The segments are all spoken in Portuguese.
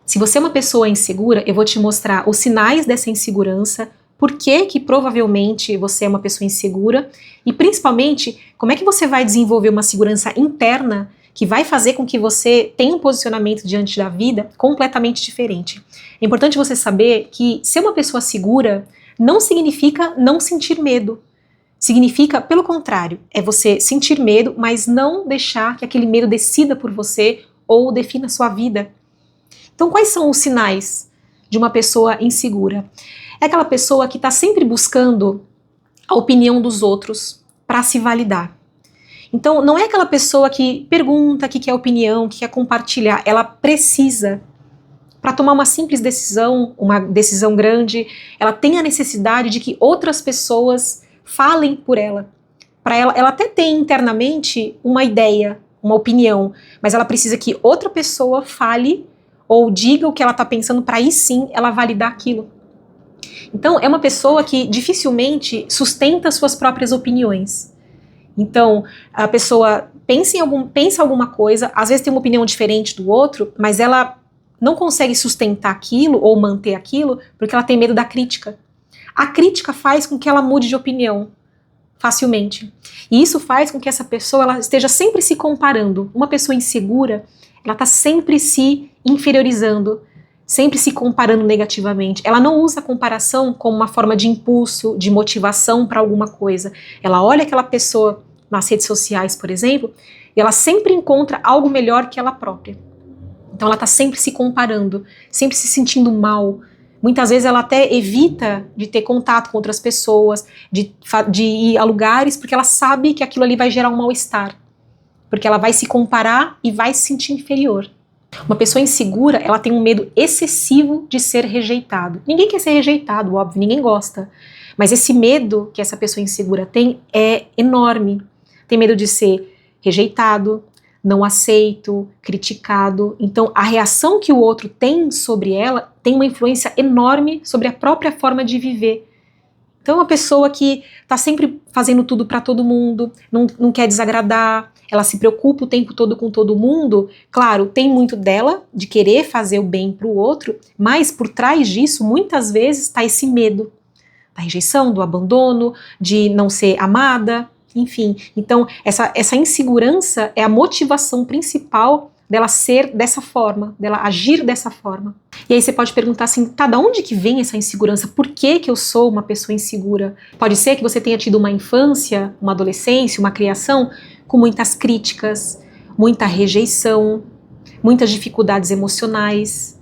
Se você é uma pessoa insegura, eu vou te mostrar os sinais dessa insegurança, por que provavelmente você é uma pessoa insegura e principalmente como é que você vai desenvolver uma segurança interna que vai fazer com que você tenha um posicionamento diante da vida completamente diferente. É importante você saber que ser uma pessoa segura não significa não sentir medo. Significa, pelo contrário, é você sentir medo, mas não deixar que aquele medo decida por você ou defina a sua vida. Então, quais são os sinais de uma pessoa insegura? É aquela pessoa que está sempre buscando a opinião dos outros para se validar. Então, não é aquela pessoa que pergunta, que quer opinião, que quer compartilhar. Ela precisa, para tomar uma simples decisão, uma decisão grande, ela tem a necessidade de que outras pessoas falem por ela. Para ela até tem internamente uma ideia, uma opinião, mas ela precisa que outra pessoa fale ou diga o que ela está pensando para aí sim ela validar aquilo. Então é uma pessoa que dificilmente sustenta suas próprias opiniões. Então a pessoa pensa alguma coisa, às vezes tem uma opinião diferente do outro, mas ela não consegue sustentar aquilo ou manter aquilo porque ela tem medo da crítica. A crítica faz com que ela mude de opinião facilmente. E isso faz com que essa pessoa ela esteja sempre se comparando. Uma pessoa insegura, ela está sempre se inferiorizando, sempre se comparando negativamente. Ela não usa a comparação como uma forma de impulso, de motivação para alguma coisa. Ela olha aquela pessoa nas redes sociais, por exemplo, e ela sempre encontra algo melhor que ela própria. Então ela está sempre se comparando, sempre se sentindo mal. Muitas vezes ela até evita de ter contato com outras pessoas, de ir a lugares, porque ela sabe que aquilo ali vai gerar um mal-estar. Porque ela vai se comparar e vai se sentir inferior. Uma pessoa insegura, ela tem um medo excessivo de ser rejeitado. Ninguém quer ser rejeitado, óbvio, ninguém gosta. Mas esse medo que essa pessoa insegura tem é enorme. Tem medo de ser rejeitado, não aceito, criticado. Então a reação que o outro tem sobre ela tem uma influência enorme sobre a própria forma de viver. Então é uma pessoa que está sempre fazendo tudo para todo mundo, não quer desagradar, ela se preocupa o tempo todo com todo mundo. Claro, tem muito dela de querer fazer o bem para o outro, mas por trás disso, muitas vezes, está esse medo da rejeição, do abandono, de não ser amada, enfim. Então essa insegurança é a motivação principal dela ser dessa forma, dela agir dessa forma. E aí você pode perguntar assim, tá, da onde que vem essa insegurança? Por que eu sou uma pessoa insegura? Pode ser que você tenha tido uma infância, uma adolescência, uma criação com muitas críticas, muita rejeição, muitas dificuldades emocionais.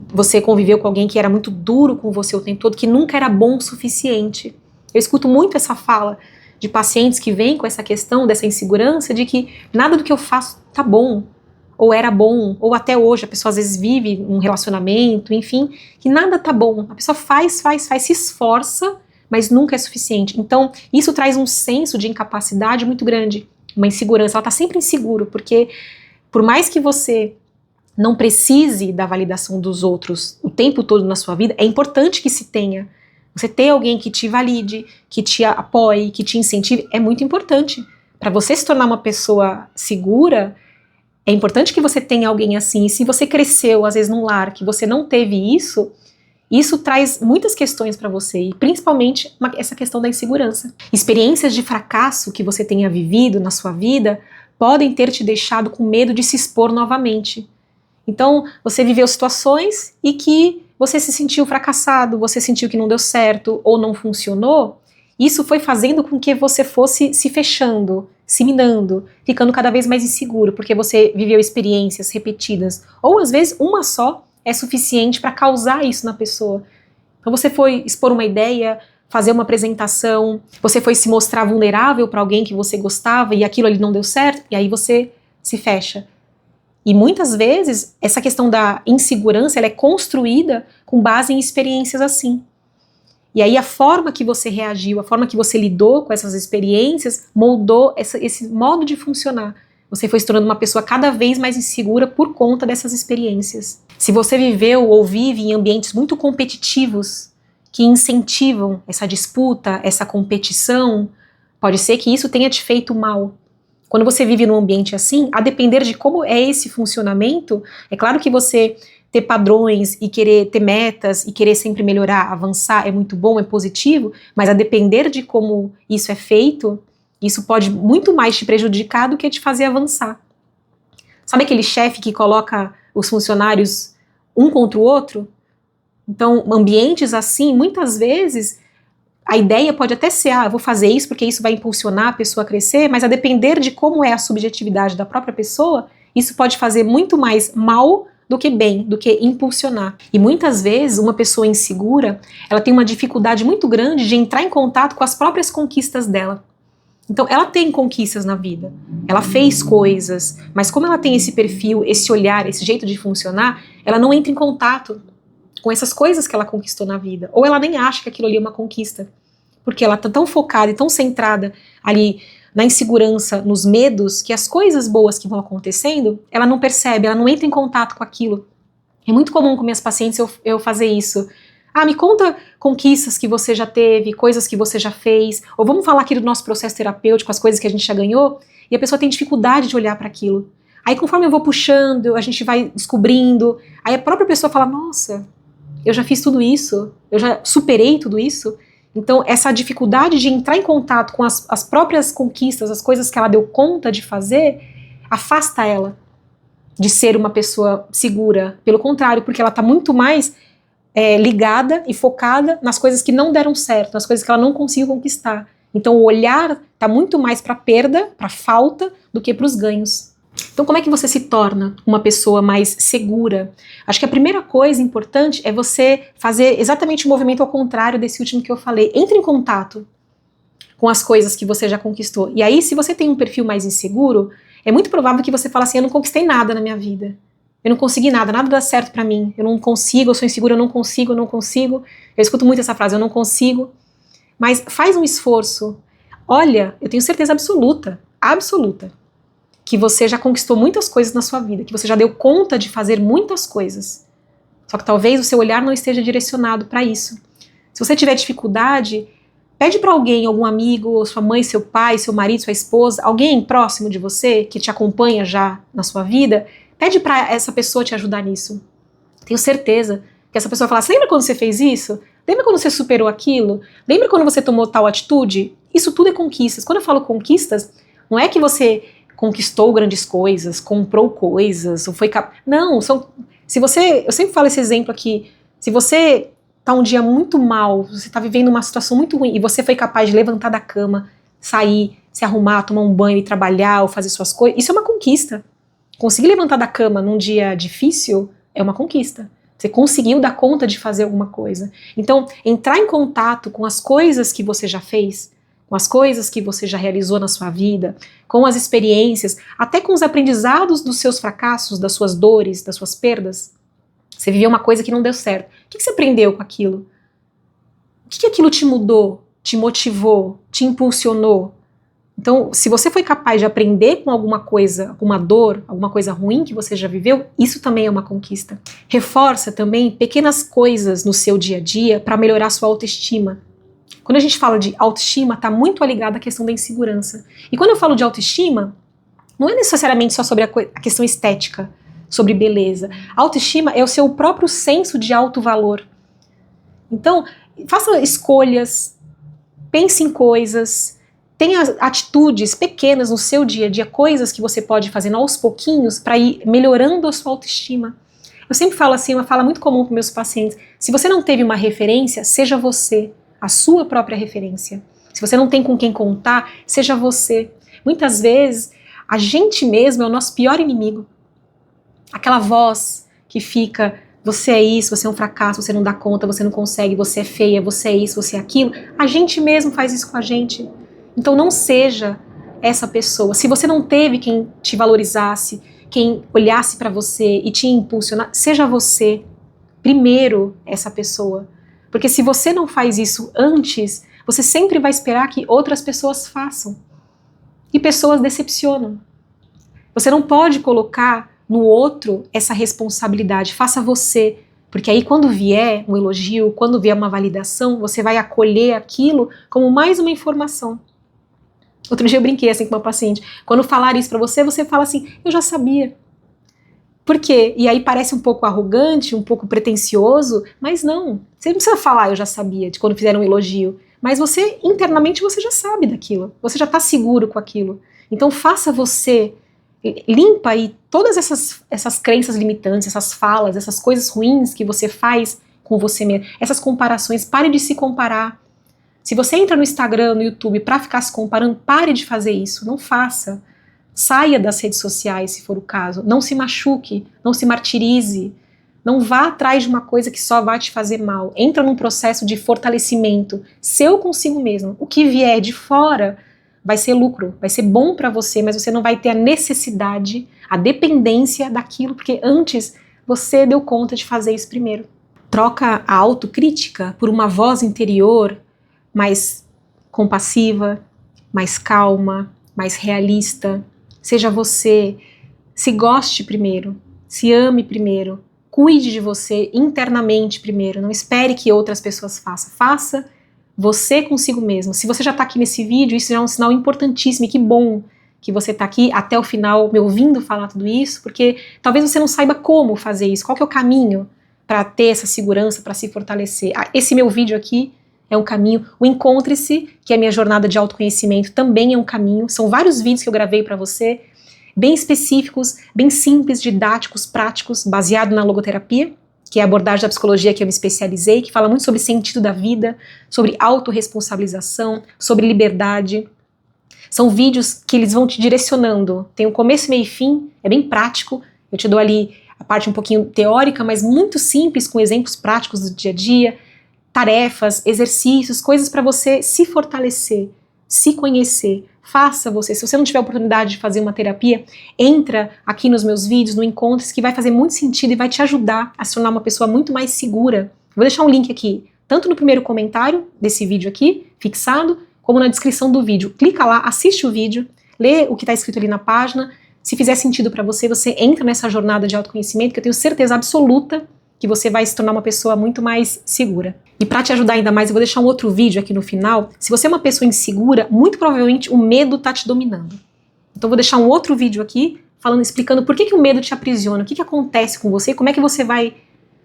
Você conviveu com alguém que era muito duro com você o tempo todo, que nunca era bom o suficiente. Eu escuto muito essa fala de pacientes que vêm com essa questão dessa insegurança de que nada do que eu faço tá bom, ou era bom, ou até hoje a pessoa às vezes vive um relacionamento, enfim, que nada tá bom. A pessoa faz, se esforça, mas nunca é suficiente. Então, isso traz um senso de incapacidade muito grande, uma insegurança. Ela tá sempre inseguro, porque por mais que você não precise da validação dos outros o tempo todo na sua vida, é importante que se tenha. Você ter alguém que te valide, que te apoie, que te incentive, é muito importante. Para você se tornar uma pessoa segura, é importante que você tenha alguém assim. E se você cresceu, às vezes, num lar que você não teve isso, isso traz muitas questões para você, e principalmente essa questão da insegurança. Experiências de fracasso que você tenha vivido na sua vida podem ter te deixado com medo de se expor novamente. Então, você viveu situações e que você se sentiu fracassado, você sentiu que não deu certo ou não funcionou. Isso foi fazendo com que você fosse se fechando, se minando, ficando cada vez mais inseguro, porque você viveu experiências repetidas, ou às vezes uma só é suficiente para causar isso na pessoa. Então você foi expor uma ideia, fazer uma apresentação, você foi se mostrar vulnerável para alguém que você gostava e aquilo ali não deu certo, e aí você se fecha. E muitas vezes essa questão da insegurança ela é construída com base em experiências assim. E aí a forma que você reagiu, a forma que você lidou com essas experiências moldou esse modo de funcionar. Você foi se tornando uma pessoa cada vez mais insegura por conta dessas experiências. Se você viveu ou vive em ambientes muito competitivos, que incentivam essa disputa, essa competição, pode ser que isso tenha te feito mal. Quando você vive num ambiente assim, a depender de como é esse funcionamento, é claro que você ter padrões e querer ter metas e querer sempre melhorar, avançar é muito bom, é positivo, mas a depender de como isso é feito, isso pode muito mais te prejudicar do que te fazer avançar. Sabe aquele chefe que coloca os funcionários um contra o outro? Então, ambientes assim, muitas vezes, a ideia pode até ser, eu vou fazer isso porque isso vai impulsionar a pessoa a crescer, mas a depender de como é a subjetividade da própria pessoa, isso pode fazer muito mais mal do que bem, do que impulsionar. E muitas vezes, uma pessoa insegura, ela tem uma dificuldade muito grande de entrar em contato com as próprias conquistas dela. Então, ela tem conquistas na vida, ela fez coisas, mas como ela tem esse perfil, esse olhar, esse jeito de funcionar, ela não entra em contato com essas coisas que ela conquistou na vida. Ou ela nem acha que aquilo ali é uma conquista, porque ela está tão focada e tão centrada ali na insegurança, nos medos, que as coisas boas que vão acontecendo, ela não percebe, ela não entra em contato com aquilo. É muito comum com minhas pacientes eu fazer isso. Me conta conquistas que você já teve, coisas que você já fez, ou vamos falar aqui do nosso processo terapêutico, as coisas que a gente já ganhou, e a pessoa tem dificuldade de olhar para aquilo. Aí conforme eu vou puxando, a gente vai descobrindo, aí a própria pessoa fala, nossa, eu já fiz tudo isso, eu já superei tudo isso. Então essa dificuldade de entrar em contato com as próprias conquistas, as coisas que ela deu conta de fazer, afasta ela de ser uma pessoa segura. Pelo contrário, porque ela está muito mais ligada e focada nas coisas que não deram certo, nas coisas que ela não conseguiu conquistar. Então o olhar está muito mais para a perda, para a falta, do que para os ganhos. Então como é que você se torna uma pessoa mais segura? Acho que a primeira coisa importante é você fazer exatamente o movimento ao contrário desse último que eu falei. Entre em contato com as coisas que você já conquistou. E aí, se você tem um perfil mais inseguro, é muito provável que você fale assim, eu não conquistei nada na minha vida. Eu não consegui nada, nada dá certo pra mim. Eu não consigo, eu sou insegura, eu não consigo, eu não consigo. Eu escuto muito essa frase, eu não consigo. Mas faz um esforço. Olha, eu tenho certeza absoluta, que você já conquistou muitas coisas na sua vida, que você já deu conta de fazer muitas coisas. Só que talvez o seu olhar não esteja direcionado para isso. Se você tiver dificuldade, pede para alguém, algum amigo, sua mãe, seu pai, seu marido, sua esposa, alguém próximo de você, que te acompanha já na sua vida, pede para essa pessoa te ajudar nisso. Tenho certeza que essa pessoa fala, lembra quando você fez isso? Lembra quando você superou aquilo? Lembra quando você tomou tal atitude? Isso tudo é conquistas. Quando eu falo conquistas, não é que você conquistou grandes coisas, comprou coisas, ou foi não, eu sempre falo esse exemplo aqui, se você tá um dia muito mal, você tá vivendo uma situação muito ruim, e você foi capaz de levantar da cama, sair, se arrumar, tomar um banho e trabalhar, ou fazer suas coisas, isso é uma conquista. Conseguir levantar da cama num dia difícil é uma conquista. Você conseguiu dar conta de fazer alguma coisa. Então, entrar em contato com as coisas que você já fez, com as coisas que você já realizou na sua vida, com as experiências, até com os aprendizados dos seus fracassos, das suas dores, das suas perdas. Você viveu uma coisa que não deu certo. O que você aprendeu com aquilo? O que aquilo te mudou, te motivou, te impulsionou? Então, se você foi capaz de aprender com alguma coisa, alguma dor, alguma coisa ruim que você já viveu, isso também é uma conquista. Reforça também pequenas coisas no seu dia a dia para melhorar sua autoestima. Quando a gente fala de autoestima, está muito ligado à questão da insegurança. E quando eu falo de autoestima, não é necessariamente só sobre a questão estética, sobre beleza. A autoestima é o seu próprio senso de autovalor. Então, faça escolhas, pense em coisas, tenha atitudes pequenas no seu dia a dia, coisas que você pode fazer aos pouquinhos para ir melhorando a sua autoestima. Eu sempre falo assim, uma fala muito comum para meus pacientes, se você não teve uma referência, seja você a sua própria referência. Se você não tem com quem contar, seja você. Muitas vezes, a gente mesmo é o nosso pior inimigo. Aquela voz que fica, você é isso, você é um fracasso, você não dá conta, você não consegue, você é feia, você é isso, você é aquilo. A gente mesmo faz isso com a gente. Então não seja essa pessoa. Se você não teve quem te valorizasse, quem olhasse para você e te impulsionar, seja você primeiro essa pessoa. Porque se você não faz isso antes, você sempre vai esperar que outras pessoas façam. E pessoas decepcionam. Você não pode colocar no outro essa responsabilidade. Faça você. Porque aí quando vier um elogio, quando vier uma validação, você vai acolher aquilo como mais uma informação. Outro dia eu brinquei assim com uma paciente. Quando falar isso pra você, você fala assim, eu já sabia. Por quê? E aí parece um pouco arrogante, um pouco pretensioso, mas não. Você não precisa falar, eu já sabia, de quando fizeram um elogio. Mas você, internamente, você já sabe daquilo. Você já está seguro com aquilo. Então faça você, limpa aí todas essas crenças limitantes, essas falas, essas coisas ruins que você faz com você mesmo. Essas comparações, pare de se comparar. Se você entra no Instagram, no YouTube, para ficar se comparando, pare de fazer isso. Não faça. Saia das redes sociais, se for o caso. Não se machuque, não se martirize. Não vá atrás de uma coisa que só vai te fazer mal. Entra num processo de fortalecimento seu consigo mesmo. O que vier de fora vai ser lucro, vai ser bom para você, mas você não vai ter a necessidade, a dependência daquilo, porque antes você deu conta de fazer isso primeiro. Troca a autocrítica por uma voz interior mais compassiva, mais calma, mais realista. Seja você, se goste primeiro, se ame primeiro, cuide de você internamente primeiro, não espere que outras pessoas façam. Faça você consigo mesmo. Se você já está aqui nesse vídeo, isso já é um sinal importantíssimo e que bom que você está aqui até o final me ouvindo falar tudo isso, porque talvez você não saiba como fazer isso, qual que é o caminho para ter essa segurança, para se fortalecer. Esse meu vídeo aqui é um caminho. O Encontre-se, que é a minha jornada de autoconhecimento, também é um caminho. São vários vídeos que eu gravei para você, bem específicos, bem simples, didáticos, práticos, baseado na logoterapia, que é a abordagem da psicologia que eu me especializei, que fala muito sobre sentido da vida, sobre autorresponsabilização, sobre liberdade. São vídeos que eles vão te direcionando. Tem um começo, meio e fim, é bem prático. Eu te dou ali a parte um pouquinho teórica, mas muito simples, com exemplos práticos do dia a dia, tarefas, exercícios, coisas para você se fortalecer, se conhecer. Faça você. Se você não tiver oportunidade de fazer uma terapia, entra aqui nos meus vídeos, no Encontres, que vai fazer muito sentido e vai te ajudar a se tornar uma pessoa muito mais segura. Vou deixar um link aqui, tanto no primeiro comentário desse vídeo aqui, fixado, como na descrição do vídeo. Clica lá, assiste o vídeo, lê o que está escrito ali na página. Se fizer sentido para você, você entra nessa jornada de autoconhecimento, que eu tenho certeza absoluta que você vai se tornar uma pessoa muito mais segura. E para te ajudar ainda mais, eu vou deixar um outro vídeo aqui no final. Se você é uma pessoa insegura, muito provavelmente o medo tá te dominando. Então eu vou deixar um outro vídeo aqui, explicando por que o medo te aprisiona, o que acontece com você e como é que você vai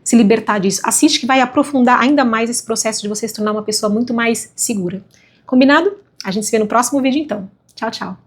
se libertar disso. Assiste que vai aprofundar ainda mais esse processo de você se tornar uma pessoa muito mais segura. Combinado? A gente se vê no próximo vídeo então. Tchau, tchau.